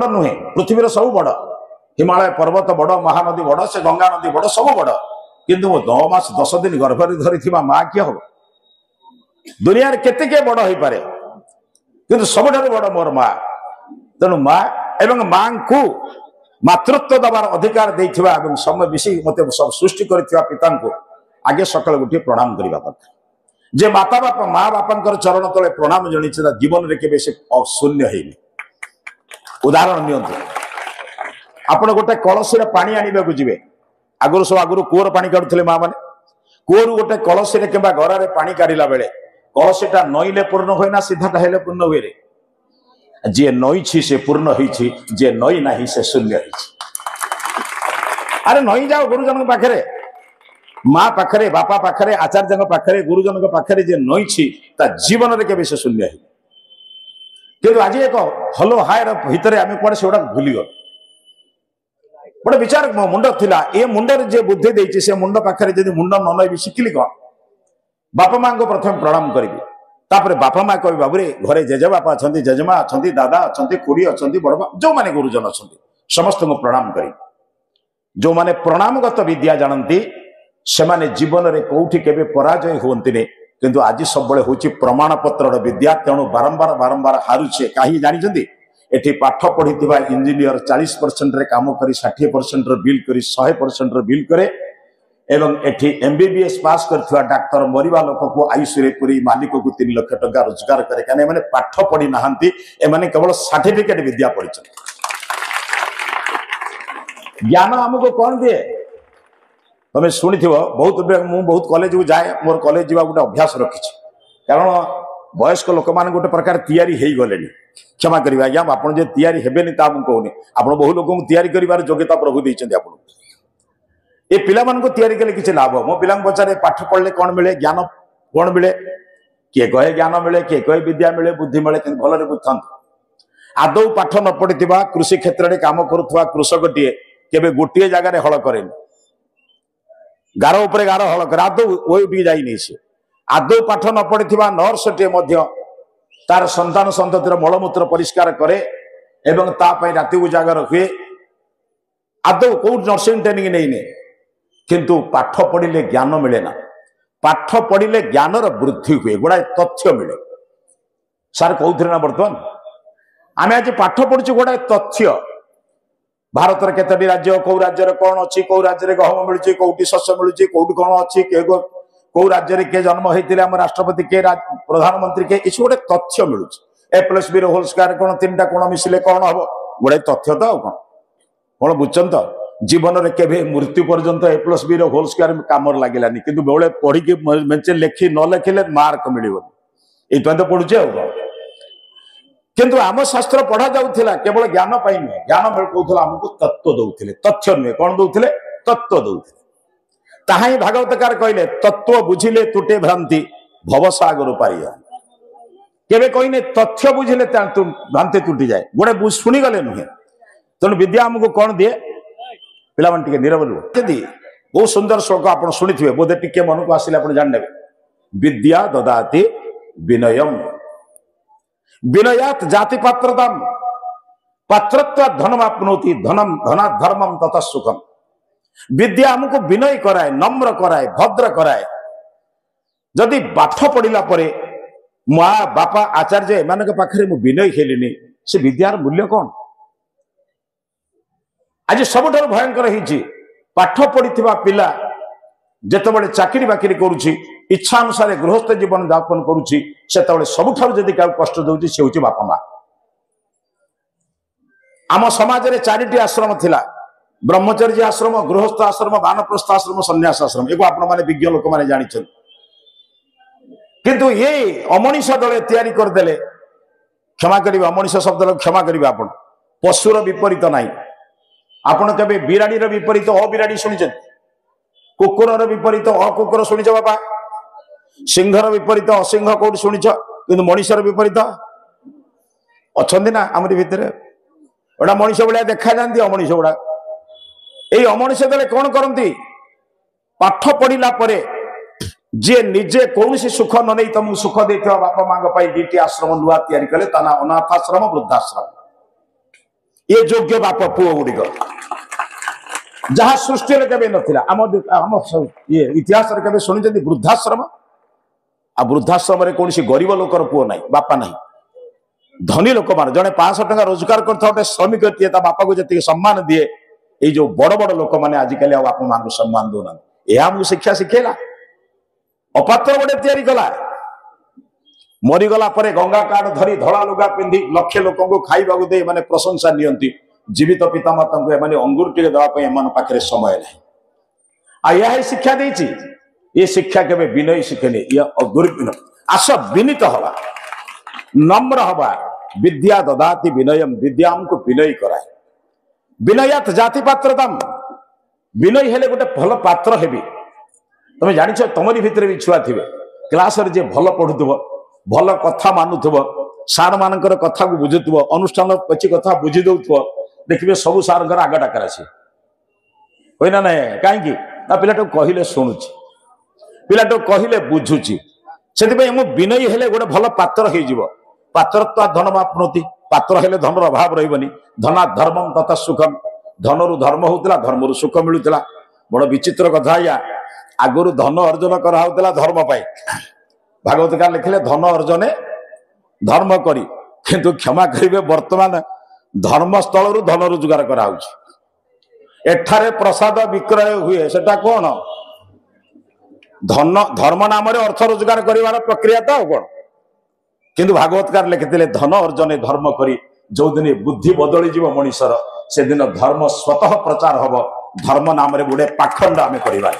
नुहे पृथ्वी सब बड़ हिमालय पर्वत बड़ महानदी बड़ से गंगा नदी बड़ सब बड़ किंतु 9 मास 10 दिन गर्भरे धरी माँ किए हम दुनिया केते के बड़ हो पारे किंतु सबुठ बड़ मोर माँ तेणु माँ एवं माँ को मातृत्व दबार अधिकार देथिबा एवं समय मिसी मते सब सृष्टि करथिबा पिता को आगे सकाल गोटे प्रणाम करबा दरकार जे माता बापा माँ बापा चरण तले प्रणाम जणी जीवन रे केबे से शून्य हेनी। उदाहरण नियंतु आपण गोटे कलसी पानी आनिबा को जिवे आगुर सब आगुर कूअर पानी काढुथले माँ माने कूअर गोटे कलसी किंबा गरारे पानी काढिला बेले कलसीटा नईले पूर्ण होय ना सीधाटा हेले पूर्ण होय रे जे नई से पूर्ण होईछि जे नई नाही से शून्य अरे नई जाओ गुरुजन पाखरे माँ पाखरे बापा पाखरे आचार्य पाखरे गुरुजन पाखरे जे नई ता जीवन रे केबे से शून्य है किंतु आज एक हलो हायर भितर आम कौन से भूली गल गोटे विचार मो मुंड थिला ए मुंडर जे बुद्धि देछि से मुंड पाखरे जदि मुंड न नई शिखिली कौन बापा माँ को प्रथम प्रणाम करी तापर बापा माँ कह बाबू घरे जेजेबापा अच्छा जेजेमा अच्छा दादा अच्छा खुड़ी अच्छा बड़बा जो माने गुरुजन अच्छा समस्त को प्रणाम करी जो माने प्रणामगत विद्या जानती से माने जीवन रे कोठी केबे पराजय होंतिने किंतु आज सब हूँ प्रमाण पत्र विद्या तेणु बारंबार बारंबार हारुचे कहीं जानी एठी पाठ पढ़ी इंजीनियर 40% रे काम करी 60% बिल करी 100% बिल करे एवं एठी एमबीबीएस पास करथिबा डाक्टर मरिबा लोक को आयुष रे पूरी मालिक को 3 लाख टका रोजगार करे कने माने पाठ पढ़ी नाहंती ए माने केवल सर्टिफिकेट विद्या पढ़िछन। ज्ञान हमको कौन दिए तुम शुणी बहुत कॉलेज को जाए मोर कॉलेज जीवा गोटे अभ्यास रखी कारण वयस्क लोक मान गोटे प्रकार तैयारी हो गले क्षमा करेंगे आज्ञा आप तैयारी हेबेनी ता कहूनी आप बहु लोक तैयारी कर योग्यता प्रभु देते आपको ये पिला मान को तैयारी कले किसी लाभ मो पिला पचारे पाठ पढ़ले कौन मिले ज्ञान कौन मिले किए कहे ज्ञान मिले किए कहे विद्या मिले बुद्धि मिले कि भलरे बुझा आदौ पाठ न पढ़ी कृषि क्षेत्र में काम करुवा कृषक टीए केबे गोटे जगार हल करे गार उपरे गार हल करे आदौ ओटी जाइनी से आदौ पाठ न पढ़ी नर्स टे तार संतान संततिर मलमूत्र परिष्कार करे एवं तापाई राति उजागर हुए आदौ कौ नर्सिंग ट्रेनिंग नहीं किंतु पाठ पढ़िले ज्ञान मिले ना पाठ पढ़िले ज्ञानर वृद्धि हुए गुड़ाए तथ्य मिले सार कहते ना बर्तमान आम आज पाठ पढ़ुचे गुड़ाए तथ्य भारत केतोटी राज्य कौ राज्य कौन अच्छी कौ राज्य गहम मिलूँ कौटी शस्य मिलूँ कौटी कौन अच्छी कौ राज्य किए जन्म होते आम राष्ट्रपति किए प्रधानमंत्री किए ये गोटे तथ्य मिलूँ A+B होल स्क्वायर कौन 3टा कोण मिसिले कौन हम गोटे तथ्य तो कौन कौन बुझन तो जीवन में केवे मृत्यु पर्यंत A+B होल स्क्वायर काम लगलानी कि बेले पढ़ी मेचे लेखि न लेखिले मार्क मिलबनी ये तो पढ़ुचे किंतु आम शास्त्र पढ़ा जाऊला केवल ज्ञान पाई नुहे ज्ञान कहला आमको तत्व दौले तथ्य नुहे कौन दौले तत्व दौले ताहा ही भागवतकार कहले तत्व बुझिले तुटे भ्रांति भवसागर पारि केवे कहने तथ्य बुझिले भ्रांति तुटी जाए गोटे शुणीगले नुहे तेणु विद्या आमको कौन दिए पिला टे नीरव रुह बहुत सुंदर श्लोक आप शुणी बोधे टे मन को आसिले आप जाने विद्या ददाति विनयम विनयात जाति पात्रताम पात्रत्व धनम आपनोति धनम धना धर्मम तथा सुखम विद्या हमको विनय कराए नम्र कराए भद्र कराए जदि पाठ पढ़िला परे माँ बापा आचार्य एमान पाखे मु विनय खेलिनी से विद्यार मूल्य कौन आज सबुठ भयंकर होती पाठ पढ़ी पिला जितेबाला चाकरी बाकरी करुच्ची इच्छा अनुसार गृहस्थ जीवन यापन करुच्ची से सबुठार जदि क्या कष्ट दौर सी हूँ बापा माँ आम समाज में 4टी आश्रम थिला ब्रह्मचर्य आश्रम गृहस्थ आश्रम वानप्रस्थ आश्रम सन्यास आश्रम एगो आपण मैंने विज्ञ लोक मैंने जानी किंतु ये अमनीष दले तैयारी करदे क्षमा करेंगे अमनीष शब्द क्षमा करेंगे आप पशुर विपरीत ना आपण के बिराड़ी विपरीत अबिराड़ी शुणी कुकुर विपरीत अकुकुर शुणीच बापा सिंहर विपरीत असिंह कौट शुणीच कि मनीषर विपरीत अच्छा ना आमरी भितर गोटा मनीष भाया देखा जाती अमनीष गुड़ा ये अमनीष दले कौन करती पाठ पढ़िला परे जे निजे कौन सुख न नहीं तुमको सुख देता बापा माँ 2टी आश्रम नुआ तैयारी कले ता ना अनाथाश्रम वृद्धाश्रम ये योग्य बाप पुओ गुड़िक जहाँ सृष्टि केवे नथिला आम ये इतिहास केवे शुणी वृद्धाश्रम आ वृद्धाश्रम कौन गरीब लोकर पुओ ना बापा ना धनी लोक मान जड़े 500 टका रोजगार करता श्रमिक बापा को जी सम्मान दिए ये जो बड़ बड़ लोक मैंने आजिकल बापा मां को सम्मान दौना यह आमको शिक्षा शिखेला अपात्र गोटे तैयारी कला मरीगला गंगा कार्ड धरी धड़ा लुगा पिंधि लक्ष लोक खाइबा दे माने प्रशंसा नियंती जीवित पितामाता को एमाने अंगूर टे देवाई एम पाखे समय ना यह शिक्षा देती ये शिक्षा केवे विनय शिखेनि ये दुर्विनय आस विनीत हवा नम्र हवा विद्या ददाति विनयम विद्या को विनय कराए विनयात जाति पात्रताम विनय हेले गोटे भल पात्र हेबी तुम जान तुमरी भितर भी छुआ थे क्लास रे जे भल पढ़ुव भल कथा मानुव सार मान कथा को बुझुव अनुष्ठान पची कथा बुझी दौथ देखिए सबू सार आग डाकर आसी ना ना कहीं पिलाटा कहले शुणुची पिलाटा कहले बुझुची से विनयी हेले गोटे भल पात्र हो पात्रत्वा धन मापनोति पात्र हेले धनर अभाव रही धना धर्मम तथा सुखम धनरु धर्म होता धर्मरु सुख मिलूला बड़ विचित्र कथा या आगुरी धन अर्जन कराला धर्म पाई भागवतकार लिखिले धन अर्जने धर्म करी किंतु क्षमा करेंगे वर्तमान धर्मस्थल धन रोजगार कराए प्रसाद विक्रय हुए सेटा कौन धन धर्म नाम अर्थ रोजगार कर प्रक्रिया तो कौन किंतु भागवतकार लिखिते धन अर्जने धर्म करी जो दिन बुद्धि बदली जीव मनीषर से दिन धर्म स्वतः प्रचार हम धर्म नाम गोटे पाखंड आम करवा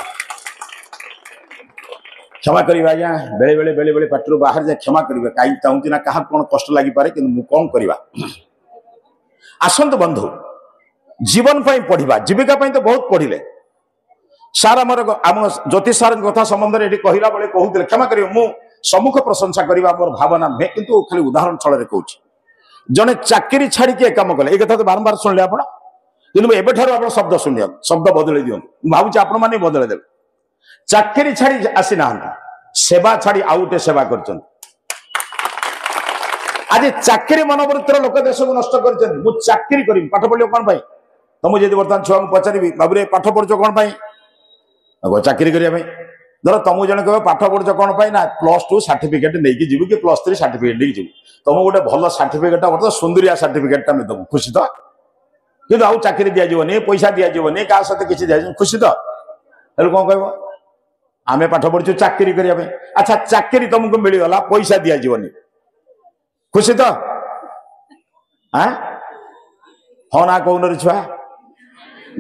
क्षमा करिए आज्ञा बेले बेले बेले बेले पाटर बाहर जाए क्षमा करेंगे कहीं चाहूँ ना क्या कौन कष्ट लगी पारे कि कौन करवा आसंत बंधु जीवन पाई पढ़ा जीविका तो बहुत पढ़िले सार आमर आम ज्योतिष सार कथा संबंध में कहला बेले कहते क्षमा करेंगे मु सम्मुख प्रशंसा करवा मोर भावना नुहे किंतु खाली उदाहरण छल कहूँ जड़े चाकरी छाड़ी कम कले ये कथा तो बारंबार शुणिले आप एवं शब्द शुणिया शब्द बदल दिखाँ भावुँ आपण मैंने बदल देवे चाकरी छाड़ी आसी ना सेवा छाड़ी आउ गोटे सेवा कर आज चाकरी मनोवृत्तिर लोक देश को नष्ट कर चाकरी करी पाठ पढ़ कौन पाई तुम जब बर्तमान छुआ को पचारि बाबू पाठ पढ़ुच कौन पाई चाकरी करने धर तुमको जन कह पाठ पढ़ुच कौन पाई ना +2 सर्टिफिकेट नहीं जीव कि +3 सर्टिफिकेट नहीं जीव तुम गोटे भल सर्टिफिकेट बर्तमान सुंदरिया सर्टिफिकेट देव खुशी तो कि आउ चाकरी दिज्वनी पैसा दिज्वनी क्या सहित किसी दिज्व खुशी तो कौन कह आमे पाठ पढ़ु चाकरी करने अच्छा चाकरी तुमको मिलगला पैसा दिज्वनी खुशी तो हाँ ना कौन छुआ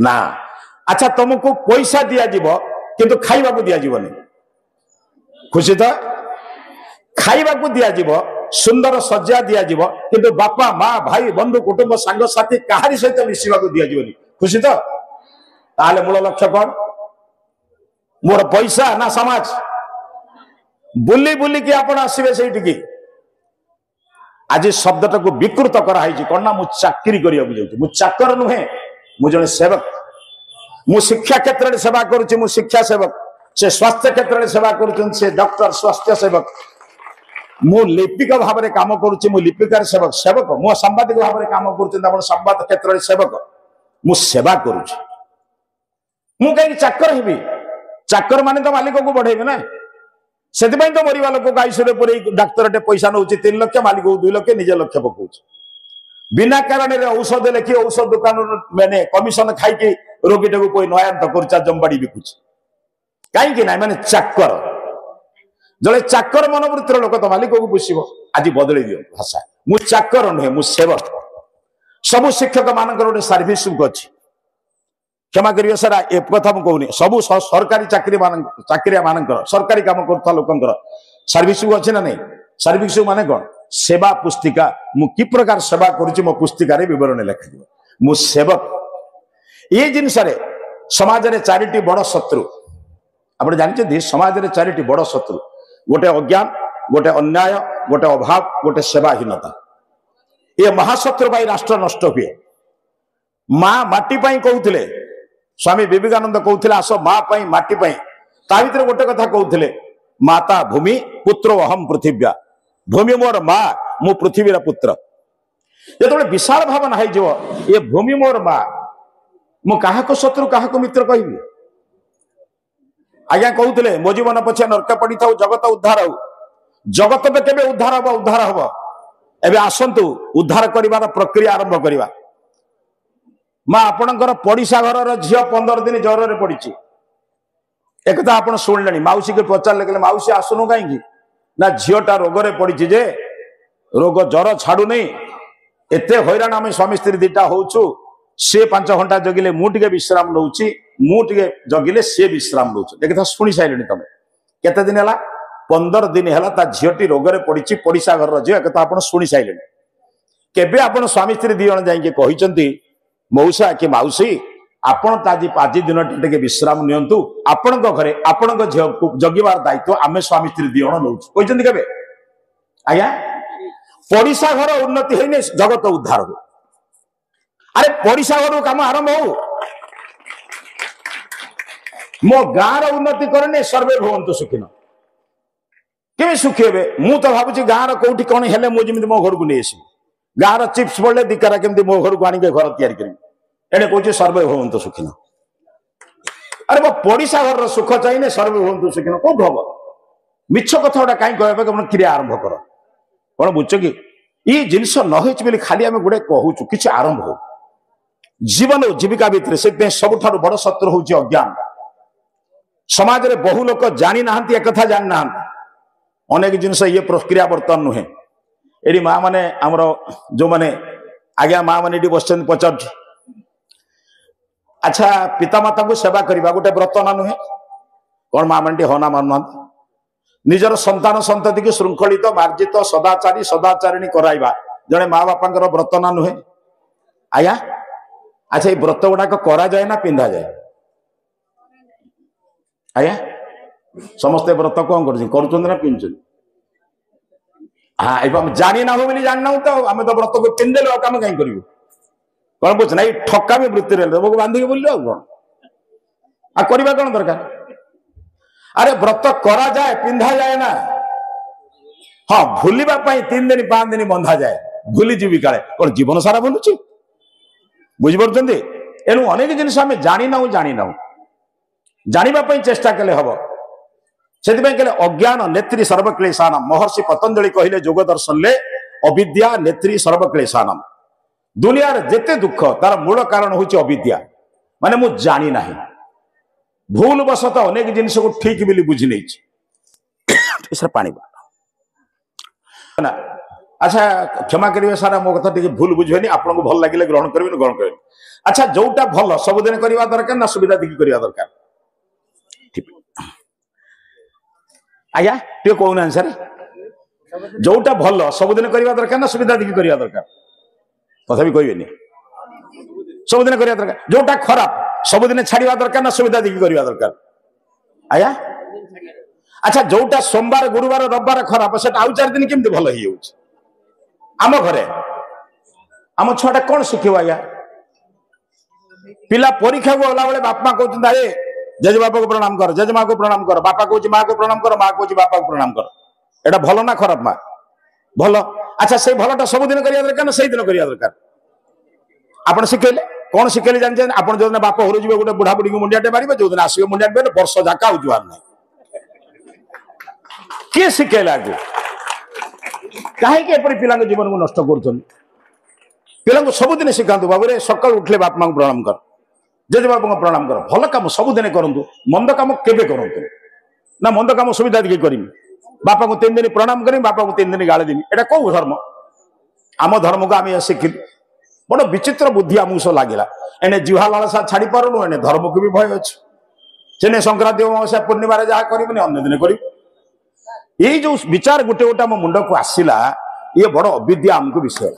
ना अच्छा तुमको पैसा दिज्व किंतु खाइबा को दिज्वनी खुशी तो खाइबा को दिज्व सुंदर सज्जा दिज्व किंतु बापा माँ भाई बंधु कुटुंब सांग साथी कहारी सहित मिसवा को दिज्वनी खुशी तो ताले मूल लक्ष्य कौन मोर पैसा ना समाज बुली बुली कि आप आसवे से आज शब्दटा को विकृत कराई कौन ना मुझे चाकरी करने चाकर नुहे मुझे जड़े सेवक मु शिक्षा क्षेत्र में सेवा करुच्ची मु शिक्षा सेवक से स्वास्थ्य क्षेत्र में सेवा करुच्चन से डॉक्टर स्वास्थ्य सेवक मु लिपिक भाव में काम करुच्ची मु लिपिकार सेवक सेवक मु सांबादिक भाव में काम कर संवाद क्षेत्र में सेवक मु सेवा करुच्ची मु कहीं चाकर हेबी चाकर माने तो मालिक को बढ़ेबे ना से तो मरवा लोक आईसीयू पूरे डाक्तर पैसा नौ 3 लाख मालिक 2 लाख निजे लक्ष पकाउछ बिना कारण औषध लेखि औषध दुकान मैंने कमिशन खाई रोगी को नयांत कर जमबाड़ी बिकुच कहीं ना मैंने चाकर जड़े चाकर मनोवृत्तिर लोक तो मालिक को पुषब आज बदल दियो भाषा मु चाकर नुहे मु सेवक सबु शिक्षक मान गोटे सर्विस बुक अच्छी क्षमा करिए सर ए कथा मुझे कहूनी सबू सरकारी चाकरिया मान सरकारी काम कर लोकंर सर्विस बुक अच्छी ना नहीं सर्विस बुक माने कौन सेवा पुस्तिका मु कि प्रकार सेवा करुच्ची मो पुस्तिका बरण लिखा मु सेवक ये जिनस समाज में 4टी बड़ शत्रु आप जानते समाज में 4टी बड़ शत्रु गोटे अज्ञान गोटे अन्याय गोटे अभाव गोटे सेवाहीनता ये महाशत्रु भाई राष्ट्र नष्ट हुए माँ माटी कहते स्वामी विवेकानंद कहते आस माँ माटी ता भर गोटे कथा कहते माता भूमि पुत्रो अहम पृथिव्या भूमि मोर माँ मु पृथ्वीर पुत्र जो विशाल भावना ये भूमि मोर माँ मु क्या शत्रु क्या मित्र कहि आज्ञा कहते मो जीवन पछे नरक पड़ी था जगत उद्धार हो जगत में केबे उद्धार हम एबे आसंतु उद्धार करिवार प्रक्रिया आरंभ करिवा। माँ आपणकर पड़िशा घर झील 15 दिन ज्वर में पड़ी एक आप शुणिले मौसी के पचारे कहले मौसी आसुनु कहीं ना झीलटा रोग पड़ी जे रोग ज्वर छाड़ू नहीं एत हैरान आम स्वामी स्त्री दीटा होचु सी 5 घंटा जगिले मुझे विश्राम नौची मुझे जगिले सी विश्राम नौ एक शुणी सारे तुम केते दिन है 15 दिन है झीलटी रोग पड़ी पड़िशा घर झील एक आप शुणी सारे केबे आप स्वामी स्त्री दी जन जाकि मौसा कि मौसी आपण आज दिन टे विश्राम नियंतु आपण घरे आपण झील को जगिवार दायित्व आम स्वामी स्त्री दी जन नौ कहते केबे आज्ञा पड़िशा घर उन्नति है जगत उद्धार हो। अरे पड़िशा घर काम आरंभ हो मो गाँव उन्नति करने सर्वे भवंतु सुखिन के सुखी हे मु तो भावुँ गाँव कौटी कौन है मुझे मो घर को नहीं आस गाँव चिप्स पड़े दिकारा केमती मो घर को आने घर तैयारी करी एने कौचे सर्वे भवंतु सुखिन। अरे मो पड़िशा घर सुख चाहिए सर्वे भवंतु सुखिन कौट हम मिछ कथा गोटा कहीं कहना क्रिया आरंभ कर कौन बुझ कि ये जिनस न खाली आम गोटे कहूँ कि आरंभ हो जीवन और जीविका भितर से सबुठ बड़ शत्रु हूँ अज्ञान। समाज रे बहु लोक जानी ना एक कथा जानी ना अनेक जिनस ये प्रक्रिया बर्तमान नुहे ये माँ मैंने आमर जो मैंने आज्ञा माँ मैंने बस पचार अच्छा पितामाता को सेवा करवा गोटे व्रत ना नुहे कौन माँ मैंने हना मानुना निजर संतान संतति की श्रृंखलित मार्जित सदाचारी सदाचारिणी कराइबा जड़े माँ बापा व्रत ना नुहे आया। अच्छा ये व्रत गुड़ाक करा जाए ना पिंधा जाए आया समस्ते व्रत कौन कर पिंधुन हाँ जानी ना हो बोली जानना तो आम तो व्रत को पिंधेल कम कहीं करूँ कौन बुझ ना ठकामी वृत्ति बांधिक बोल कौन आ करवा कौन दरकार। अरे व्रत करा जाए पिंधा जाए ना हाँ भूलिबा 3 दिन 5 दिन बंधा जाए भूली जीवी काले कौन जीवन सारा भूलुची बुझिपार एणु अनेक जिन आम जानी ना जाना चेष्टा कले हम से कहले अज्ञान नेत्री सर्वक्लेशानम महर्षि पतंजलि कहले योग दर्शन ले अविद्या नेत्री सर्वक्लेशानम दुनिया जेते दुख तार मूल कारण हूँ अविद्या माने मु जानी ना भूल बसत अनेक जिन को ठीक बोली बुझी नहीं पानी अच्छा क्षमा करेंगे सारा मो कथा टी भूल बुझेनि आपको भल लगे ग्रहण करेंगे ग्रहण करेंगे। अच्छा जोटा भल सबुदिन करवा दरकार ना सुविधा देखिए करवा दरकार आज्ञा टे कहना सर जोटा भल सबुदिन करवा दरकार ना सुविधा देखिए करवा दरकार तथा भी कहबेनि सबुदिन करवा दरकार जोटा खराब सबुदिन छाड़ा दरकार ना सुविधा देखिए करवा दरकार आज्ञा। अच्छा जोटा सोमवार गुरुवार रविवार खराब से आउ 4 दिन केमती भल हो आम घरे आम छुआटा कौन शिखिब आज्ञा पिला परीक्षा को गला बेले बापा कहते अरे जेजेबापा को प्रणाम कर जेजेमा को प्रणाम कर बापा कौच माँ को प्रणाम कर माँ कौच बापा को प्रणाम कर एटा भल ना खराब माँ भल। अच्छा से भलटा सबुदिन करवा दरकार ना से दिन करवा दरकार आप शिखेले कौन शिखेले जानते आप जो दिन बाप घर जी गोटे बुढ़ा बुढ़ी को मुंडियाटे मारे जो दिन आसवे मुंडिया वर्ष जाका हो जुआर ना किए शिखेला कहीं पिला जीवन को नष्ट कर सबुदिन शिखातु बाबू सका उठले बाप माँ को प्रणाम कर जेजे बापा को प्रणाम कर भल कम सबुदिन करूँ मंद कम केवे करूँ ना मंद कम सुविधा देखिए करी बापा को 3 दिन प्रणाम करी बापा को 3 दिन गाड़ी देवी एटा कौ धर्म आम धर्म को आम शिखिल बड़ विचित्र बुद्धि आमको लगला एने जीवा लालसा छाड़ी पारुनु एने धर्म को भी भय अच्छे से संक्रांति अमावस्या पूर्णिमार जहाँ करें अन्य दिन कर ये जो विचार गोटे गोटे आम मुंड को आसला ये बड़ अविद्या आमको विषय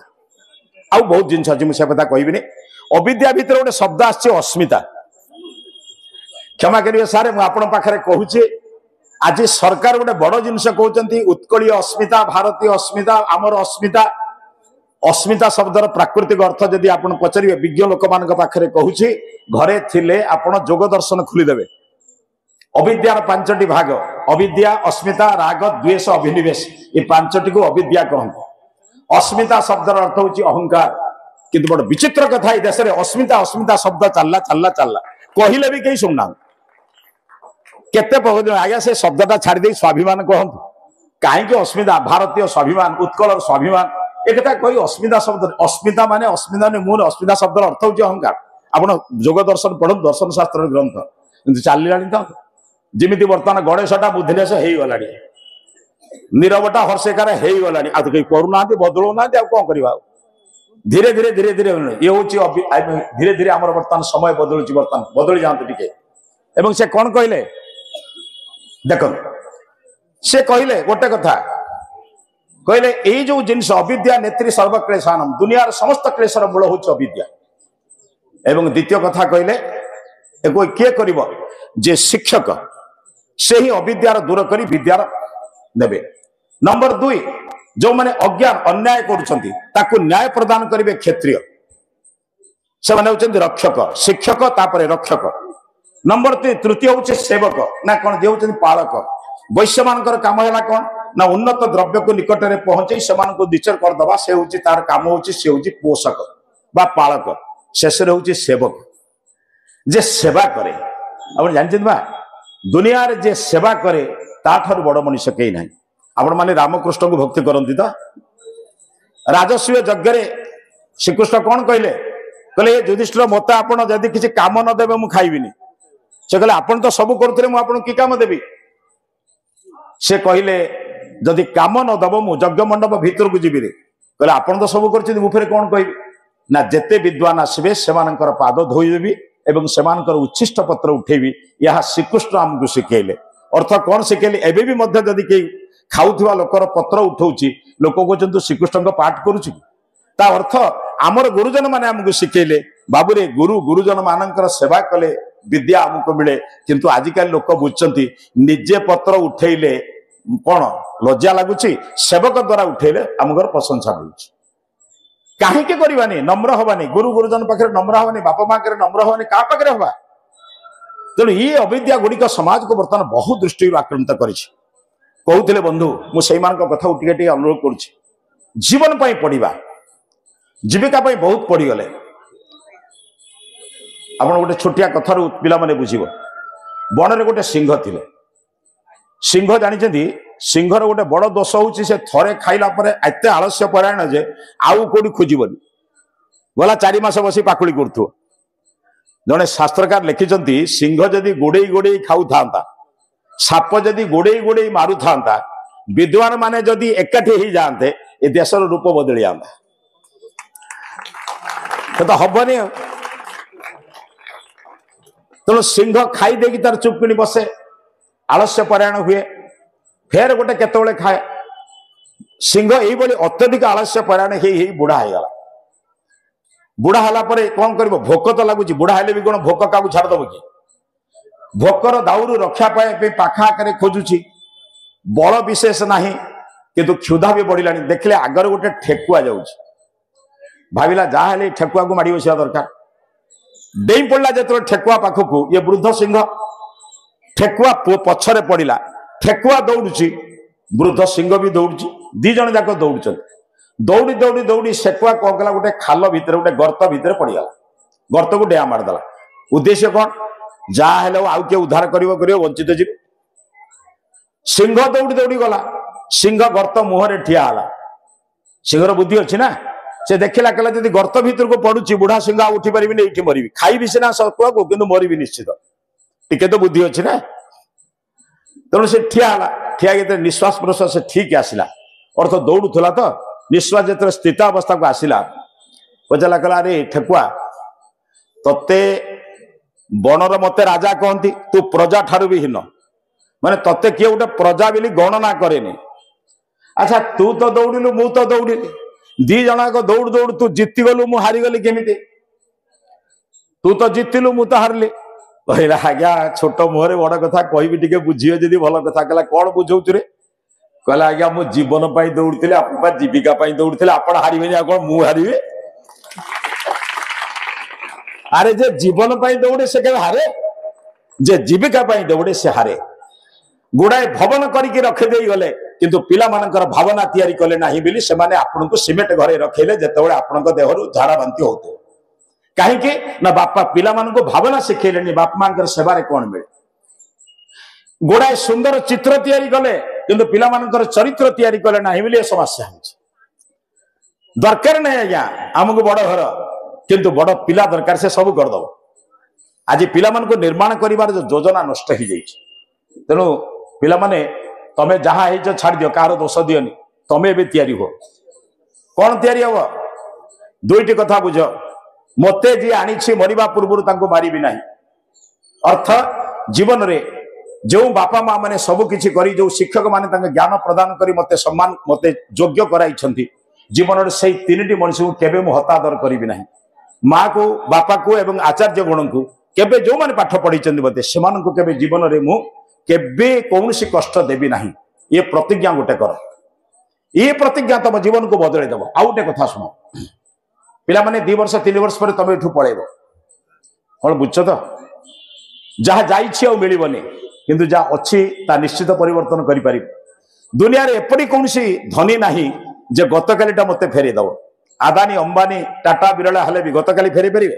आउ बहुत जिन अच्छी मुझे कथा कहबी अविद्या भितर गोटे शब्द अस्मिता क्षमा करेंगे सारे मुझे कहूचे आज सरकार गोटे बड़ जिनस कहते उत्कलीय अस्मिता भारतीय अस्मिता आमर अस्मिता अस्मिता शब्दर प्राकृतिक अर्थ जदि आप पचारे विज्ञ लोक मान पाखे कहूँ घरे थिले आपण जोग दर्शन खोलीदेवे अविद्यार 5टी भाग अविद्या अस्मिता राग द्वेष अभिनिवेश ये 5टी को अविद्या कहते अस्मिता शब्दर अर्थ हूँ अहंकार किंतु बड़ विचित्र कथा देश में अस्मिता अस्मिता शब्द चलला चलला चलला कहले भी कहीं शुणुना केते आज्ञा से शब्दटा छाड़ी स्वाभिमान कहतु कहीं अस्मिता भारतीय स्वाभिमान उत्कल स्वाभिमान एक कही अस्मिता शब्द अस्मिता माने अस्मिता मुझे अस्मिता शब्द अर्थ हूँ अहंकार आपण जोग दर्शन पढ़ु दर्शन शास्त्र ग्रंथ कि चलला तो जमी बर्तमान गणेशटा बुद्धिलेस हो गला नीरवटा हर्षेकार हो गला आज कहीं करूना बदलुना कौन करवा धीरे धीरे धीरे धीरे ये हूँ धीरे धीरे आम बर्तमान समय बदलुच बर्तमान बदली जातु टे से कौन कहले देख से कहले गोटे कथा कहले यही जो जिनस अविद्या नेत्री सर्वक्लेशानम दुनिया समस्त क्लेशर मूल हूँ अविद्या एवं द्वितीय कथा कहले किए कर जे शिक्षक से ही अविद्यार दूर कर विद्यार देवे नंबर 2 जो माने अज्ञान अन्याय करुँच न्याय प्रदान करेंगे क्षत्रिय से माने होचंदी रक्षक शिक्षक तापर रक्षक नंबर 3 तृतीय हूँ सेवक ना कौन जे होचंदी पालक वैश्य मानकर काम है कौन ना उन्नत द्रव्य को निकट में पहुंचे से दिचर करदे से हूँ तार काम हूँ सी हूँ पोषक बा पालक शेष हूँ सेवक जे सेवा करे आप जानते बा दुनिया रे जे सेवा करे ताठर बड़ मनुष्य कहीं ना आपण माने रामकृष्ण को भक्ति करती तो राजस्व यज्ञ श्रीकृष्ण कौन कहले कहले युधिष्ठिर मत आप जदि किसी काम न देवे मुझे खाइबिनी से कहले आपण तो सब करुले मुझे कि काम देवी से कहले जदि काम न दब मु यज्ञ मंडप भीतर को जीवी कहले आपण तो सब कर मुफे कौन कह ना जेते विद्वान आसबे से पाद धोईदेवी एवं सेमानकर उच्छिष्ट पत्र उठेबी यह श्रीकृष्ण आमको शिखेले अर्थ कौन शिखेले एबे भी मध्य जदि कई खाऊा लोकर पत्र उठाऊँ लोक कहते श्रीकृष्ण पाठ करुच्ची ता अर्थ आमर गुरुजन मैंने आमको शिखेले बाबूरे गुरु गुरुजन मानकर सेवा कले विद्या आमको मिले किंतु आजिकल लोक बुझुंट निजे पत्र उठेले कौन लज्जा लगुच सेवक द्वारा उठेले आमकर प्रशंसा मिलूँ कहीं करवानी नम्र हवानी गुरु गुरुजन पाखे नम्र हवानी बापा माँ के नम्र हवानी क्या पाखे हवा तेणु ये अविद्या गुड़िक समाज को बर्तमान बहुत दृष्टि आक्रांत कहते बंधु मुझे कथा टे अनुरोध करुच्ची जीवन पाई पढ़ा जीविका पाई बहुत पढ़ीगले आप गोटे छोटिया कथार पिला माने बुझीब बन में गोटे सिंह थिले सिंह जानते सिंहर गोटे बड़ दोष हूँ से थरे खाइला एत आलस्य परायण जे आउ कौटी खोजबनी गला 4 मास बसी पाकुड़ी करूँ जड़े शास्त्रकार लिखिं सिंह जदि गोड़े गोड़े खाऊ था साप जदि गोड़े गोड़े मारू था विद्वान माने जदि एकाठी ही जाते ए देशर रूप बदली आंता तो हबनी तेणु सिंह खाई देकी तार चुप किणी बसे आलस्य परायण हुए फेर गोटे केतबेले खाए सिंह यही अत्यधिक आलस्य परायण ही बुढ़ा होगा बुढ़ा है कौन कर भोक तो लगुच बुढ़ा है भी कौन भोक क्या छाड़देव कि भोकर दाउरू रक्षा पाए पाखा आकार खोजुची बल विशेष ना किंतु क्षुधा भी बढ़ला देखले आगर गोटे ठेकुआ जाऊँ भाविला जहाँ ठेकुआ को माड़ी बसा दरकार डेई पड़ा जो ठेकुआ पाखक ये वृद्ध सिंह ठेकुआ पछरे पड़ा ठेकुआ दौड़ी वृद्ध सिंह भी दौड़ी दी जन जाक दौड़ दौड़ी दौड़ी दौड़ी सेकुआ कौन कला गोटे खाल भितर गोटे गर्त भितर पड़गला गर्त को डेआ मारदेला उद्देश्य कौन जहाँ आउ किए उद्धार कर वंचित जी सिंह दौड़ी दौड़ी गला सिंह गर्त मुहर ठिया सिंहर बुद्धि अच्छी ना से देखला कहला जब गर्त भीतर को पड़ुची बुढ़ा सिंह उठी पारि ये मरबी खाई सीना सकुआ को कि मरबी निश्चित टिके तो बुद्धि अच्छी ना तेणु से ठिया निश्वास प्रश्वास ठीक आसला अर्थ दौड़ूला तो निश्वास जो स्थितावस्था को आसला पचारा कहला अरे ठेकुआ तते बनर मते राजा कहती तू प्रजा ठारू भी हीन माने तते किए गोटे प्रजा बोली गणना करेनि अच्छा तू तो दौड़िलु मु तो दौड़िली दी जना दौड़ दौड़ तू जीतीगलु मु हारीगली केमिति तू तो जीतिलु मु तो हारली कहला आज्ञा छोट मुहरे बड़ कथा कहबी टिके बुझियो जदि भल कथा कहला कौन बुझौचु रे कहला आज्ञा मु जीवन पाई दौड़िली आप जीविका पाई दौड़िले आपण हारिबेनि कौन मु हारिबे अरे जे जीवन पाई दौड़े से केवे हारे जे जीविका पाई दौड़े से हारे गुड़ाए भवन करके रखिदे गले किंतु पिला मानकर भावना तैयारी कले नाही बिली से माने आपनको सीमेंट घरे रखेले जेतेबेले आपनको देहरु झाड़ा बांती होतो काहे कि ना बापा पिला मानको भावना सिखेलेनी बाप मानकर सेवा रे कोन मिले गोडाए सुंदर चित्र तैयारी कले किंतु पिला मानकर चरित्र तैयारी कले नाही बिली समस्या होछि दरकार नहीं आज्ञा आमको बड़ घर किंतु बड़ पिला दरकार से सब कर दो आज पिला मानको निर्माण करिवार जो योजना नष्ट हो जाइए तेणु पिला माने तमे जहाँ है छाड़ दियो कार दोष दियोनी तमे भी तैयारी हो कौन तैयारी हम दुईटी कथा बुझ मते जी आनी मरिबा पूर्व मारि ना अर्थ जीवन रे जो बापा माँ मैंने सब किछि करी जो शिक्षक माने ज्ञान प्रदान करी मते सम्मान मते योग्य कराई जीवन से तीन मनुष्य को केबे मु हतादर करी ना माँ को बापा को एवं आचार्य गण को केबे जो माने पाठ पढ़ी मते से केबे जीवन रे मु केबे कौनसी कष्ट देवी ना ये प्रतिज्ञा गोटे कर ये प्रतिज्ञा तुम जीवन को बदल देव आउ गोटे कथा शुण पिला माने 2 वर्ष 3 वर्ष पर तुम एठू पळेबो कौन बुझ तो जहाँ जाइए मिलबनी किंतु जहाँ अच्छी ता निश्चित परिवर्तन करि दुनिया रे एपरी कौनसी धनी नाही जे गतकालीटा मते फेरी दब आदानी अंबानी टाटा बिरला हेले भी गतकाली फेरी पारे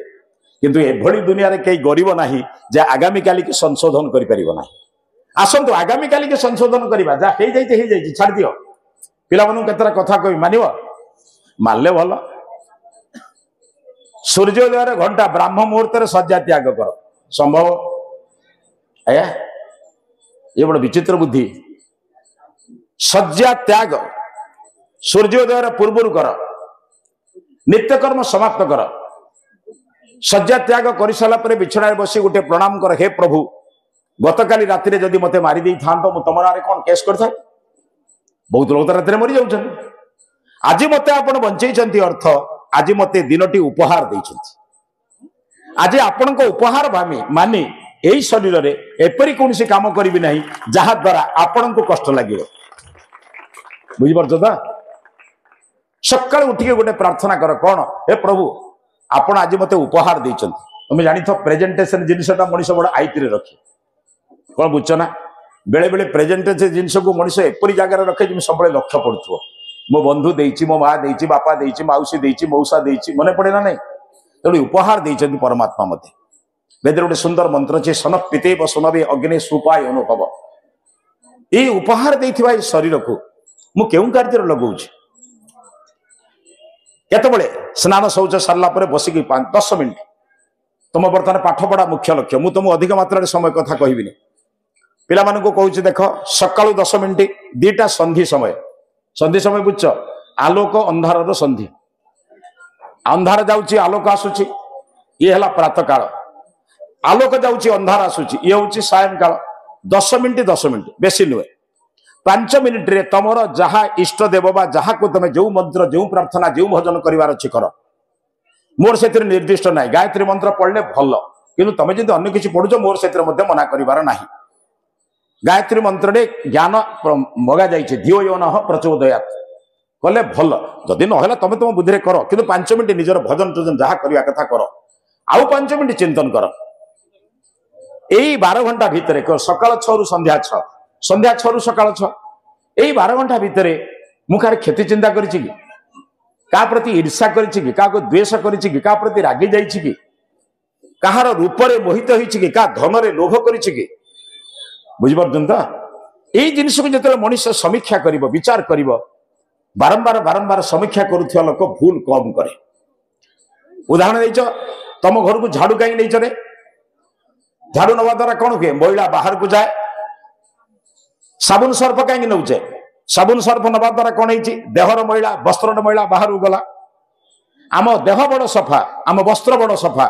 किंतु एभली दुनिया रे कई गरीब नाही जे आगामी काली के संशोधन करि परिबो नाही आसंतु आगामी काली के संशोधन करवा जा हे जाई छाड़ दियो पिला मानु केतरा कथा कहि मानिबो मानले भलो सूर्योदय घंटा ब्राह्म मुहूर्त सज्जा त्याग कर संभव आया ये बड़ विचित्र बुद्धि सज्जा त्याग सूर्योदय पूर्व कर नित्यकर्म समाप्त कर सज्जा त्याग कर सारा बिछड़ा बसी गोटे प्रणाम कर हे प्रभु गतकाली राति जदि मते मारी दे था तो तुम ना कौन केस कर बहुत लोग तो राति मरी जाऊँ आज मते आपण बंचई अर्थ आज मते दिनटी उपहार देइछन्ति आज आपण को उपहार भामी मानी एई शरीर रे एपरी कोनसी काम करिवि नाही जहा द्वारा आपण को कष्ट लागियो बुझि परछ त सकाळ उठिके गोटे प्रार्थना कर कौन हे प्रभु आपण आज मते उपहार देइछन्ति तुम जानि थो प्रेजेंटेशन जिनिसटा मनिष बड़ आईति रे रखी कौन बुझछ ना बेले बेले प्रेजेंटेशन जिनिस को मनिष एपरी जगह रखे जे सब लक्ष्य पड़ुथो मो बंधु देइछि मो माँ देइछि बापा देइछि मौसी देइछि मौसा देइछि मने पड़े ना नहीं तेणु उपहार देइछन्ति परमात्मा मते वेद गोटे सुंदर मंत्र छे सन पिते सुनबे अग्नि सुपाय अनुभव ये उपहार देइथिबा शरीर को मु केउ कार्य लगाउछि केतबेले स्नान शौच सारला परे बसिकी 5-10 मिनिट तुम बर्तमान पाठ पढ़ा मुख्य लक्ष्य मु तुम अधिक मात्रा समय कथा कहबिनी पिला मानकु कहूछि देख सकाळु 10 मिनिट दीटा संधि समय बुझ आलोक अंधार संधि अंधार जाउची आलोक आसुची ये हला प्रातः काल आलोक जाउची अंधार आसुची ये होची सायं काल 10 मिनिट बेसी नुहे 5 मिनिट रे तमर जहा इष्ट देव बा जहा को तमे जो मंत्र जो प्रार्थना जो भजन करिवार अछि कर मोर सेतिर निर्दिष्ट नाही गायत्री मंत्र पढ़ले भल किंतु तमे जदि अन्य किछि पढुछ मोर सेतिर मध्ये मना करिवार नाही गायत्री मंत्र रे ज्ञान मगा जाइछे धियो यो नः प्रचोदयात् कले भल जदि न होला तमे तुम बुद्धि रे करो किंतु 5 मिनिट निजर भजन टजन जहा करिया कथा करो आउ 5 मिनिट चिंतन कर एई 12 घंटा भितरे सकाळ 6 रु संध्या 6 संध्या 6 रु सकाळ 6 एई 12 घंटा भितरे मु कार क्षति चिंता करिछि कि का प्रति ईर्ष्या करिछि कि का को द्वेष करिछि कि का प्रति रागी जाइछि कि कहार रूप रे मोहित होइछि कि का धन रे लोभ करिछि कि बुझि परछन त एई जिनिस को जतले मनुष्य समीक्षा करिवो विचार करिवो बारंबार समीक्षा करुथिया लोक भूल कम करे उदाहरण देइछ तम घर को झाड़ू कहीं नहीं रे झाड़ू नवा द्वारा कौन हुए महिला बाहर को जाए साबुन सर्फ कहीं नौचे साबुन सर्फ नवा द्वारा कौन है देहर महिला वस्त्र महिला बाहर गला आम देह बड़ सफा आम वस्त्र बड़ सफा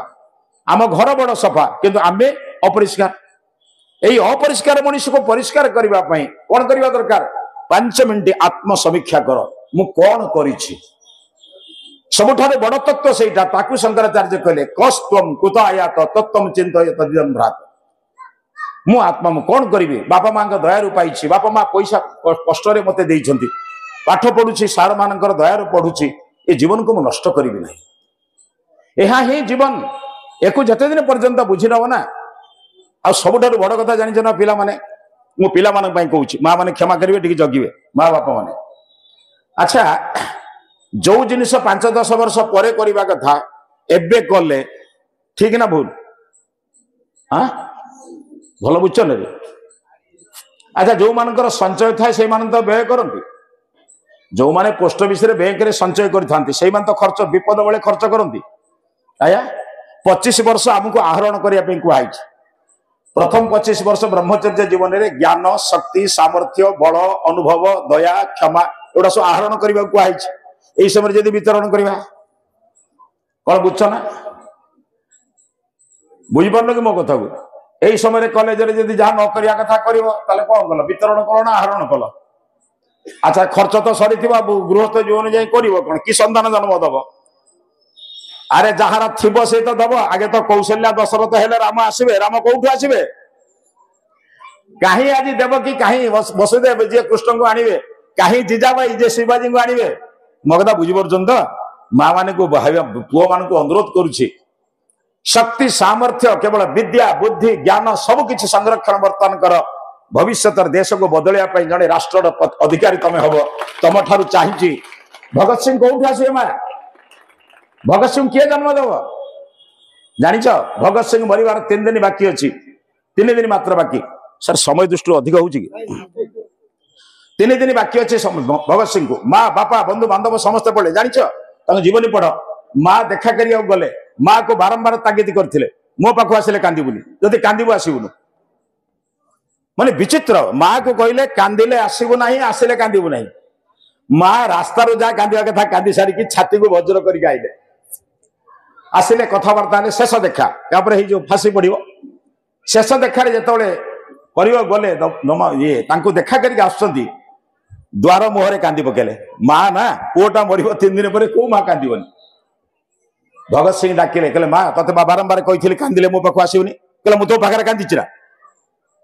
आम घर बड़ सफा किंतु आमे अपरिष्कार यही अपरिष्कार मनुष्य को परिष्कार करने कौन करने दरकार 5 मिनिट आत्म समीक्षा कर मु कौन करिछि सबुठारे बड़ तत्व सेटा ताकु शंकराचार्य कहले कस्त्वम कुत आयात तत्वम चिंतय तदिदं भ्रात मु आत्मा मु कौन करिवि बापा मां का दया पाइछि बापा मां पैसा कष्ट रे मते देइछन्ति पाठ पढुछि सार मानकर दया रे पढुछि ए जीवन को मु नष्ट करिवि नाही एहा हे जीवन एको जते दिन पर्यंत बुझि नव ना आ सबुठारे बड़ कथा जानि जना पिला माने मु पिला कहूँ माँ मैंने क्षमा करेंगे टी जगिवे माँ बापा मैंने अच्छा जो जिनिस 5-10 वर्ष पर करने कथा एबे कले ठीक ना भूल हाँ भल बुझन रे अच्छा जो मानकर संचय थाए से तो व्यय करती जो माने पोस्ट ऑफिस रे बैंक रे संचय करी तो खर्च विपद बेले खर्च करती आया 25 वर्ष आमको आहरण करने कहुई प्रथम 25 वर्ष ब्रह्मचर्य जीवन में ज्ञान शक्ति सामर्थ्य बल अनुभव दया क्षमा एगुड़ा सब आहरण करने कहुई यही समय जब वितरण करवा कौन बुझ ना बुझिपार कि मो कथा को यही समय कॉलेज जब जहाँ न करवा कथा कर कौन कल वितरण कल ना आहरण कल अच्छा खर्च तो सरी गृहस्थ जीवन जाए कर कौन कि संतान जन्म दब अरे जहार थी से तो दब आगे तो कौशल्या दशरथ हेले राम आसवे राम कौटू आसवे कहीं आज देव कि कहीं वसुदेव जी कृष्ण को आणवे कहीं जीजाबाई जे शिवाजी को आणवे मो कथा बुझीपार तो माँ मान को पुओ मान को अनुरोध करुच्ची शक्ति सामर्थ्य केवल विद्या बुद्धि ज्ञान सबकि संरक्षण बर्तमान कर भविष्य देश को बदलिया जड़े राष्ट्र अधिकारी तमें हम तुम ठार चाहिए भगत सिंह कौट आसवे माँ भगत सिंह किए जन्म देव जानिच भगत सिंह मरवार 3 दिन बाकी अच्छी 3 दिन मात्र बाकी सर समय दृष्टि अधिक हो 3 दिन बाकी अच्छे भगत सिंह को माँ बापा बंधु बांधव समस्ते पढ़े जानिच जीवनी पढ़ माँ देखा कर गले माँ को बारंबार तागिद करते मो पाख आसिले कांदीबुनी जदि कांदीबू आसबुनु माने विचित्र माँ को कहले कांदिले आसबू ना आसिले कांदीबू ना माँ रास्तार जहाँ कांदा कथा कांदी सारिकी छाती को वज्र करके आइले आसिले कथबार्ता शेष देखा तापर जो फांसी पड़ो शेष देखा जो गले ये देखा करके आसुँच द्वार मुहरे कांदी पकेले माँ ना पुओटा मर 3 दिन पर कौ माँ कांदीबनी भगत सिंह डाकिले कहले माँ ते बारंबार कही कांदिले मो पाख आसबुनी कहले मु तो पाखे कांदीचीरा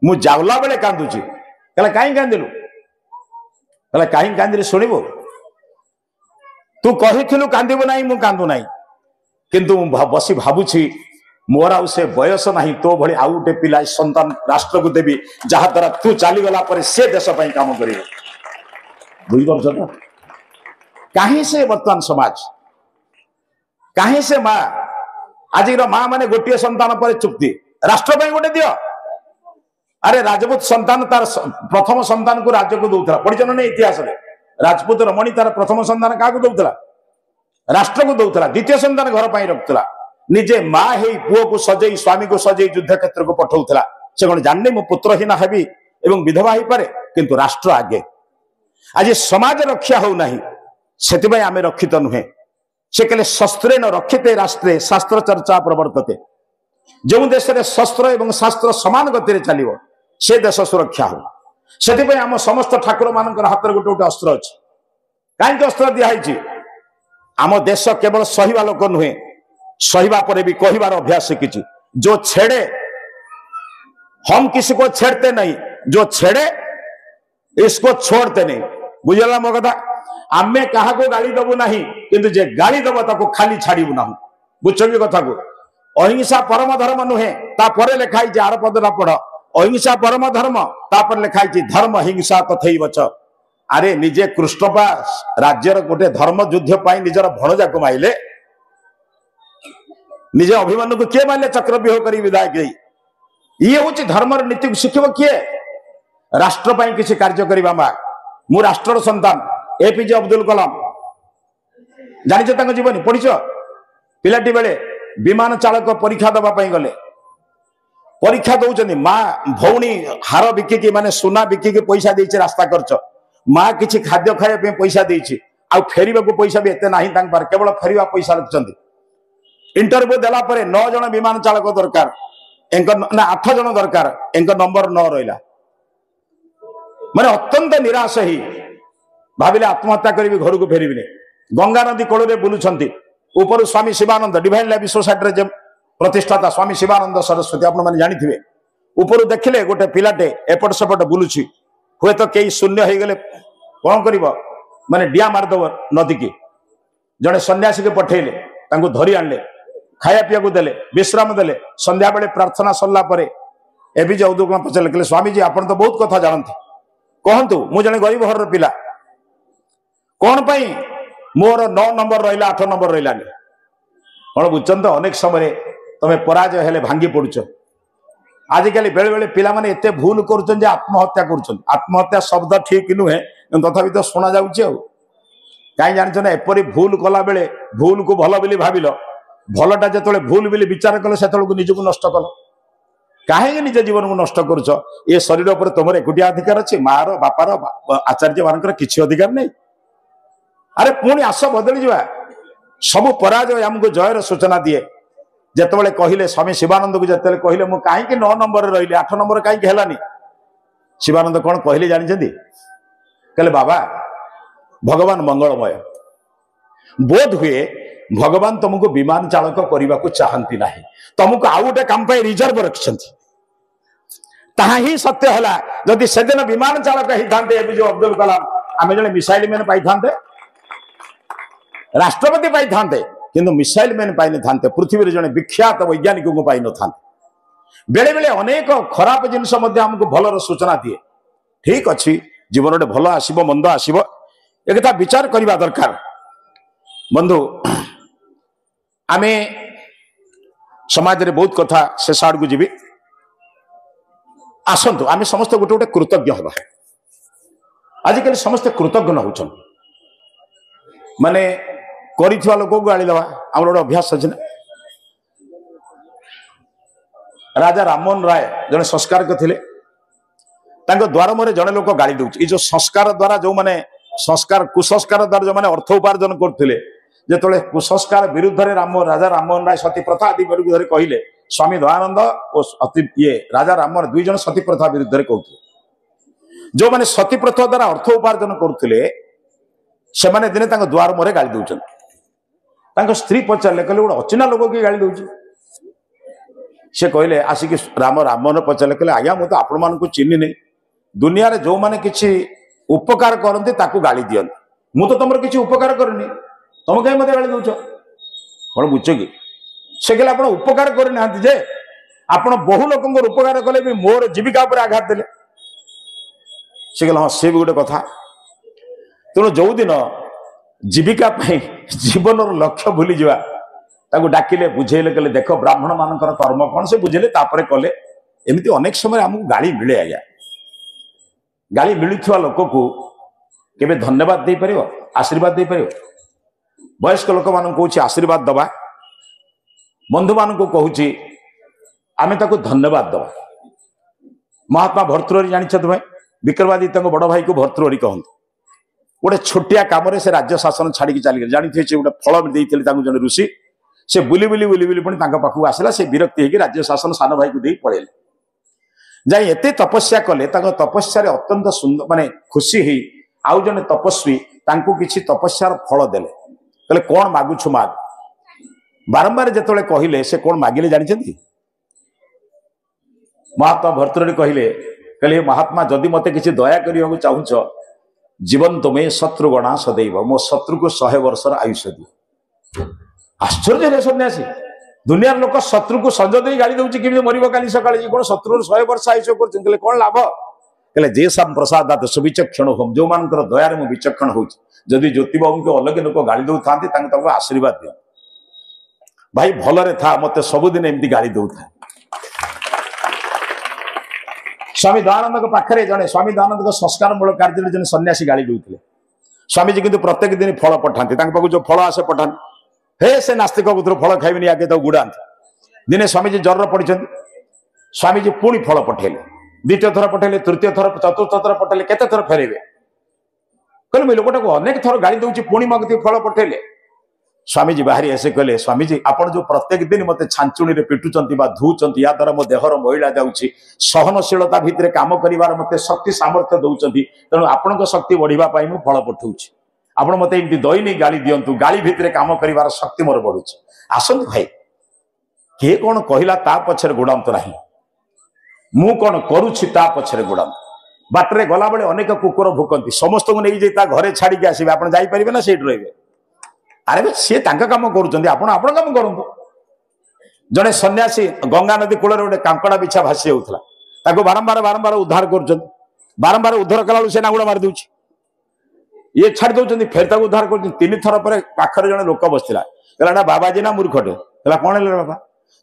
मु जाऊला बेले कांदुची कहले कहीं कांदिलु कहले कहीं कांदी शुणु तू कही कांदीबू ना मु कांदू ना किंतु बसी भावुची मोर आउ से बयस नहीं तो भली आउ गोटे पिला संतान राष्ट्र को देवी जहाँ द्वारा तू चलीगला पर से देश काम कर बुझीपार तो कहीं से वर्तमान समाज कहीं से माँ आज माँ माने गोटे संतान पर चुक्ति राष्ट्र गोटे दियो अरे राजपूत संतान तार प्रथम संतान को राज्य को दौला पढ़िछन ना इतिहास में राजपूत रमणी तार प्रथम संतान क्या दौला राष्ट्र को दौला द्वितीय संतान घर पर रखुला निजे माँ हे पुओ को सजे स्वामी को सजे युद्ध क्षेत्र को पठाऊला से कौन जाने मु पुत्रहीन हेबी एवं विधवा हो पारे किंतु राष्ट्र आगे आज समाज रक्षा होना से आम रक्षित नुहे से कहले शस्त्रेण रक्षिते राष्ट्रे शास्त्र चर्चा प्रवर्तते जो देश में शस्त्र एवं शास्त्र समान गति चलो से देश सुरक्षा हो से आम समस्त ठाकुर मान हाथ में गोटे गोटे अस्त्र अच्छी कहीं अस्त्र दिखाई आम देश केवल सहिबा लोक नुहे सहिबा पर भी कहबार अभ्यास शिखी जो छेड़े हम किसी को छेड़ते नहीं जो छेड़े इसको छोड़ते नहीं बुझला मो कथा आमे क्या गाली दबू ना किंतु जे गाली दब ताको खाली छाड़ू ना बुझ कथा को अहिंसा परम धर्म नुहे तापर लिखाई आर पदरा पढ़ अहिंसा परम धर्म तापर लिखाई धर्म हिंसा तथई बच अरे निजे कृष्णपा राज्यर गोटे धर्म युद्ध पाई निजर भणजा को माइले निजे अभिमन्यु को किए माइले चक्रव्यूह कर विधायक ये हूँ धर्म नीति को शिखब किए राष्ट्र पाई किसी कार्य करवा माँ मु राष्ट्र संतान एपीजे अब्दुल कलाम जानिच जीवनी पढ़िच पिलाटी बेले विमान चालक परीक्षा दवाई गले परीक्षा दौरान माँ भौणी हार बिकिकी माने सुना बिकिकी पैसा देछि रास्ता खर्च माँ किसी खाद्य खाया पैसा देछि आ फेरिबा को पैसा भी एते नाही तांग पार केवल फेरिबा पैसा रखछन्ती इंटरव्यू देला परे 9 जन विमान चालक दरकार ना 8 जन दरकार एंक नंबर 9 रहिला माने अत्यंत निराश ही भाविले आत्महत्या करी घर को फेरबे गंगा नदी कोल रे बुलुछन्ती ऊपर स्वामी शिवानंद डिवाइन लाइफ सोसाइटी रे प्रतिष्ठाता स्वामी शिवानंद सरस्वती आप जानी ऊपर देखिले गोटे पिलाटे एपट सेपट बुलुची हुए तो कई शून्य हो गले कौन कर माने डिया मारदब नदी की जड़े सन्यासी के पठेले धरी आणले खाया पीया को देले विश्राम देले संध्या बेले प्रार्थना सरला परे एपीजे अब्दुल कलाम पचारे कहले स्वामी जी आपण तो बहुत कथा जानते कहतु मु जने गरीब घर पिला कौन पाई मोर 9 नंबर रहा 8 नंबर रही कौन बुझन तो अनेक समय तुम पराजय हेले भांगी पड़ुच आजिकल बेले बेले पिला माने एते भूल करुछन जे आत्महत्या करुछन आत्महत्या शब्द ठीक नुहे तथापि तो शुणा जाउछि कहीं जान एपरी भूल कला बेले भूल को भल बोली भाविल भलटा जो भूल बोली विचार कल से निजक नष्ट कल कहीं निज जीवन को नष्ट करुच ये शरीर पर तुम एकुटिया अधिकार अच्छे मार बापार आचार्य मान किसी अधिकार नहीं अरे पुणी आस बदली जा सबू पराजय आमको जयर सूचना दिए जिते कहले स्वामी शिवानंद को जिते कहले मुझे कहीं 9 नंबर रही 8 नंबर कहीं है शिवानंद कौन कहले जानते कहले बाबा भगवान मंगलमय बोध हुए भगवान तुमको विमान चालक करने को चाहती ना तुमको आउ गोटे काम रिजर्व रखिंट ही सत्य है जदि से दिन विमान चालक होता एपीजे अब्दुल कलाम आम जड़े मिसाइल मैन पाई था राष्ट्रपति पाई था किंतु मिसाइल मैन पाई न था पृथ्वी जड़े विख्यात वैज्ञानिक को पाई न था बेले बेले अनेक खराब जिनस आमको भलर सूचना दिए ठीक अच्छी जीवन में भल आसब मंद आसब एक कथा विचार करने दरकार बंधु आमे समाज रे बहुत कथा शेष आड़ को जीवी आसतु आमे समस्त गोटे गोटे कृतज्ञ हवा आजिकल समस्ते कृतज्ञ न होचन माने करिथवा लोक को गाली दवा आम गोटे अभ्यास अच्छे राजा राममोहन राय जड़े संस्कारक थिले द्वार मुहर जड़े लोक गाली दउछ जो संस्कार द्वारा जो माने संस्कार कुसंस्कार द्वारा जो माने अर्थ उपार्जन करथिले जेतले कुसंस्कार विरुद्ध राजा राममोहन राय सती प्रथा आदि विरुद्ध कहले स्वामी दयानंद और ये राजा राममोहन दुई जन सती प्रथा विरुद्ध कहते जो माने सती प्रथा द्वारा अर्थ उपार्जन करथिले से माने दिने तांको द्वार मुहर गाली दउछन तांको स्त्री पचारे कहले गोटे अचिना लोक की गाली दउछ से कहले आसिक राममोहन पचारे कहले आज्ञा मु तो आपण मानकु चिन्हि नहीं दुनिया रे जो माने किछि उपकार करते ताकू गाली दियंती मु तो तुम किसी उपकार करनी तुम कहीं मत गाली दौच कौन बुझ कि से कहले आप उपकार करना जे आपण बहु लोक उपकार कले भी मोर जीविका पर आघात देले से कहले हाँ सी भी गोटे कथा तेणु जो दिन जीविका जीवन लक्ष्य भूली जा डाकिले बुझेले कहले देख ब्राह्मण मानकर कर्म कौन से बुझेले तापर कले एमती अनेक समय आमको गाली मिले आज्ञा गाली मिलुवा लोक को केबे धन्यवाद दे परियो आशीर्वाद दे परियो वयस्क लोक मान कहूँ आशीर्वाद दबा बंधु मान को कहूँ आमे ताको धन्यवाद दबा महात्मा भर्तृहरि जानिछ तुम्हें विक्रमादित्य बड़ भाई को भर्तृहरि कहते गोटे छोटिया काम से राज्य शासन छाड़ी चली गए जानी से गोटे फल देते जन ऋषि से बुली बुली बुली बुली पुणी पाखक आसला से विरक्ति होगी राज्य शासन सान भाई को दे पड़े जाए एते तपस्या कले तपस्या अत्यंत सुंदर माने खुशी ही आउ जने तपस्वी तांको किछि तपस्यार फल देले कहले कौन मागुछु माग बारंबार जेतोले कहिले से कौन मागिले जानिछंती महात्मा भर्तृहरि कहले महात्मा जदि मते किछि दया करियो चाहुछ जीवन तुम्हें शत्रुगणा सदैव मो शत्रु को 100 वर्षर आयुष दियो आश्चर्य रे सन्यासी दुनिया लोक शत्रु को सज दे गाड़ी दउछि कि मरिबो काली सकाळे कोन शत्रु 100 वर्ष आयुष करछन कहले कोन लाभ कहले जे सम प्रसादात सुविचक्षण होम जो मानकर दयारे मु विचक्षण होउछि जदि ज्योतिबाबू को अलग लोक गाड़ी दउ थांती तांको आशीर्वाद दियो भाई भलरे था मते सबुदिन एमती गाड़ी दउ था स्वामी दयानंद पाखे जड़े स्वामी दयानंद संस्कार मूलक कार्य जन सन्यासी गाड़ी दौले स्वामीजी किंतु प्रत्येक दिन फल पठाते जो फल आसे पठाते हे से नास्तिक पुत्र फल खाइबेनि आगे तो गुड़ाते दिने स्वामीजी ज्वर पड़ते स्वामीजी पुणी फल पठेले द्वितीय थर पठेले तृतीय थर चतुर्थ थर पठेले केते थर फेरेबे कहले मुझे लोकटा को अनेक थर गाड़ी दउछि पुणी मगती फल पठेले स्वामीजी बाहरी आसे कहले स्वामीजी आपण जो प्रत्येक दिन मते छांचुणी रे पिटुचंती बा धुचंती या द्वारा मो देहर महिला जाउछि सहनशीलता भितरे काम करिवार मते शक्ति सामर्थ्य दउचंती तेणु आपणक शक्ति बढ़िबा पई मु फल पठौछि आपण मते एमती दैनिक गाली दियंतु गाली भितरे काम करिवार शक्ति मोर बढ़ुछि आसंत भाई के कोन कहिला ता पछरे गुडांत नाही मु कोन करूछि ता पछरे गुडांत बाटरे गला बेले अनेक कुकुर भुकंती समस्त को नै जे ता घरे छाडी के आसीबे आपण जाई परिबे ना सेठ रहबे अरे सी तांका काम करूचंदी आपण काम करंतु जड़े सन्यासी गंगा नदी कूल गोटे कांकड़ा बिछा भासी होता ताको बारंबार बारंबार उद्धार कर बारंबार उद्धार कला से नागुड़ा मारी दूची ये छाड़ दौरान फेर ताको उद्धार कर 3 थर पर पाखर जने लोक बसला कहला बाबाजी ना मूर्खटे कहला कौन है बाबा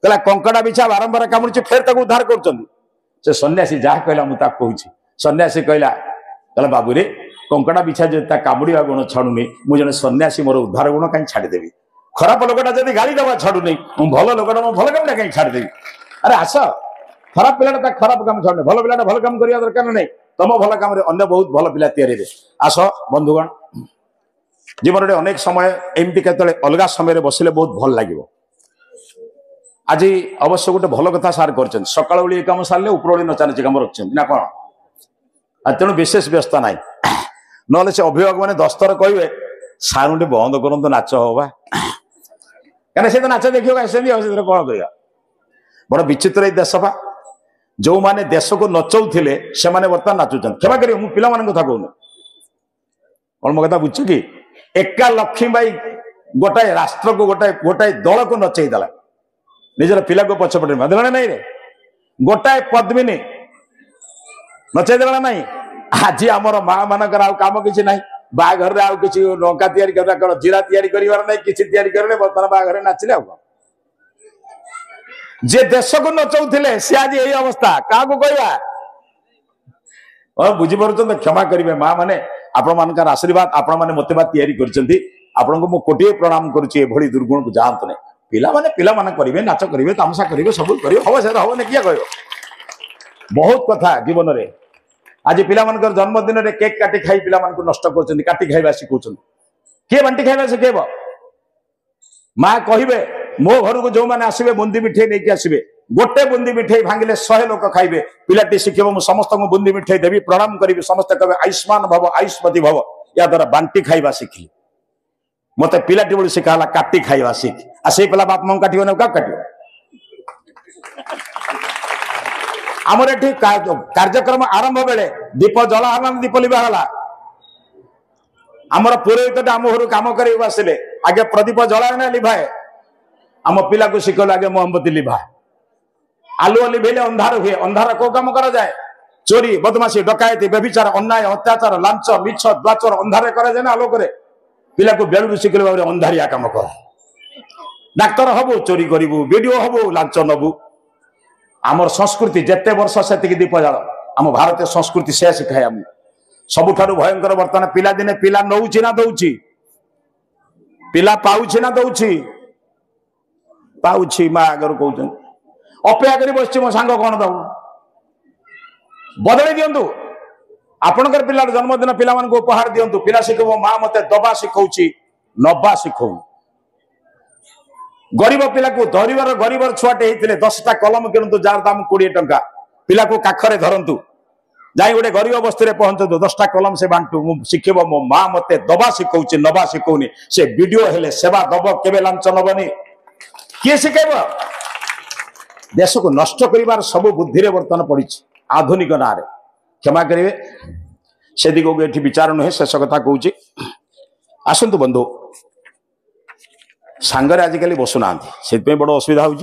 कहला कंकड़ा बिछा बारंबार कामुड़ी फेर ताको उद्धार कर सन्यासी जहाँ कहला मुझे कहूँ सन्यासी कहला कहला बाबू रे कंकड़ा बिछा जो कामुड़ा गुण छाड़ुनी मुझे सन्यासी मोर उद्धार गुण कहीं छाड़देवी खराब लोकटा जब गाली दवा छाड़ुनी भल लोकटा मो भल काम कहीं छाड़देवी अरे आस खराब पिलाटा खराब काम छाड़े भल पिलाटा भल काम करवा दरकार नहीं तुम भल काम अन्य बहुत भल पिला तैयारी आस बंधुगण जीवन अनेक समय एमती केतले अलग समय बसिले बहुत भल लगे आज अवश्य गोटे भल कथा सार कर सकाल बेली काम सारे उपरओली नचानची कम रखिंट ना कौन तेणु विशेष व्यवस्था ना ना से अभिभावक मैंने दस्तर कहे सार टे बंद करूँ नाच हवा कहीं से तो नाच देखिए कौन कर बड़ विचित्र देश पा जो माने देश को नचौले से बर्तमान नाचुन क्षमा करें मुझे पिला कथा कहूनी कौन मो कथा बुझ कि एका लक्ष्मी बाई गोटाए राष्ट्र को गोटाए दल को नचई देला निजर पिला को पछपटे देला नहीं रे गोटाए पद्मिनी नचई देला नहीं आज आमर माँ मानकर आउ काम किसी ना बाघर आउ कि लंका या जीरा या किसी बर्तमान बाघर नाचिले आ जे देश को नचौले सी आज यही अवस्था क्या कहवा बुझीपार क्षमा करेंगे माँ मैंने आपण मान आशीर्वाद आपण मैंने मत आपण को कोटे प्रणाम करुच्ची दुर्गुण को जानते नहीं पिला माने करेंगे नाच करेंगे तामसा करेंगे सब करेंगे हम से हम किए कह बहुत कथा जीवन में आज पिला जन्मदिन में केक काटी खाई पिला नष्ट कर काटी खाଇବା शिखुन किए बांटी खाଇବା शिखेब माँ कहे मो घर को जो मैंने आसवे बुंदी मिठाई नहीं आसवे गोटे बुंदी मिठाई भांगिले 100 लोक खाइबे पिलाटी शिखेब मु समस्त को बुंदी मिठाई देवी प्रणाम करी समस्त कहे आयुष्मान भव आयुष्मती भव या द्वारा बांटी खाଇବା शिखिली मत पिलाटी बड़ी शिखाला काटी खाଇବା शिख आ से पिला बाप मं काटियो ना का काटियो आमर एठी कार्यक्रम आरंभ बेले दीप जला हला दीप लिबा हला आमर पुरोहित आम घर काम कर आसिले आगे प्रदीप जला ना लिभाए आम पिला को शिखल आगे मोहम्मती लिभा आलुओ लिभेले अंधार हुए अंधार को काम करा जाए चोरी बदमाशी डकायती व्यभिचार अन्याय अत्याचार लांच मिछ द्वाचर अंधारे करा जाए ना आलोक पिला को बेलू शिखल भाव अंधारिया काम कर डाक्तर हबु चोरी करू वीडियो हबु लांच नबु आमर संस्कृति जेते वर्ष से दीप जाल आम भारतीय संस्कृति से शिखाए आम सबुठारु भयंकर बर्तमान पिला दिने पिला नौची ना दौची पिला पाउछि ना दौची पाउछि माँ आगर कहते अपेक्षा कर बस मो सांग कौन दब बदल दिंतु आपणकर पिला जन्मदिन पिला उपहार दिंतु पिला शिखब माँ मत दबा शिखौची नबा शिखौ गरीब पिला को धरवर गरीब छुआटे होते 10टा कलम किणु जार दाम 20 टंका पिला को काखरे धरतु जाई गोटे गरीब बस्ती पहुंचतु 10टा कलम से बांटू शिखेब मो माँ मत दबा शिखौची नबा शिखौनी से वीडियो हेले सेवा दब केबे लांच नबनी किए शिखेब देश को नष्ट कर सब बुद्धि बर्तमान पड़ी आधुनिक ना क्षमा करेंगे से दिग को ये विचार नुहे शेष कथा कहूँ आसतु बंधु सांगरे आजिकल बसुना से बड़ असुविधा हो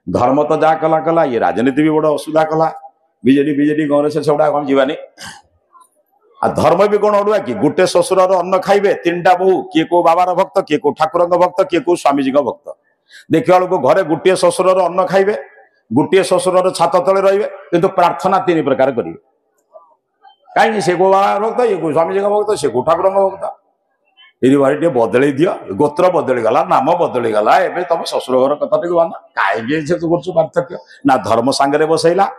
धर्म तो जहाँ कला कला ये राजनीति भी बड़ असुविधा कला बीजेडी कांग्रेस से गुड़ा कौन जीवानी आ धर्म भी कौन अड़ुआ कि गोटे शशुर अन्न खाइबे 3टा बहु किए को बाबार भक्त किए को ठाकुर भक्त किए को स्वामीजी भक्त देखा बेलू घरे गोटे शशुर अन्न खाइबे गोटे शशुर छात तले रहिबे किंतु प्रार्थना 3 प्रकार करेंगे कहीं से को बाबा भक्त ये को स्वामीजी भक्त से को ठाकुर भक्त ये भाई टे बदल दियो गोत्र बदली गला नाम बदली गला एबे तुम शशुर घर कथा टे माना कहीं से तू पार्थक्य ना धर्म सांगरे बसैला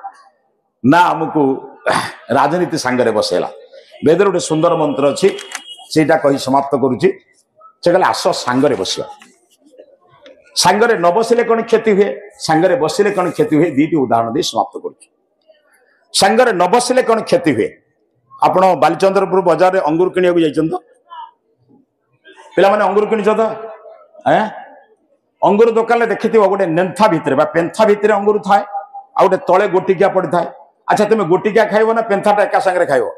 ना आमको राजनीति सांगरे बसैला वेद गोटे सुंदर मंत्र अच्छी सेटा कही समाप्त करुच्ची से कहले आस सांगरे बसिया सांगरे न बसिले कौन क्षति हुए सांगरे बसिले कौन क्षति हुए 2टी उदाहरण दे समाप्त करुच्ची सांगरे न बसिले कौन क्षति हुए आपण बालीचंद्रपुर बाजार में अंगूर किणिया जाइछन तो पिला माने अंगूर किणिछ तो अंगूर दुकान में देखि गोटे नेंथा भितर बा पेंथा भितर अंगूर थाए आ गोटे तले गोटिकिया पड़ी थाए अच्छा तुम गोटिकिया खाइबो ना पेंथाटा एका संगे खाइबो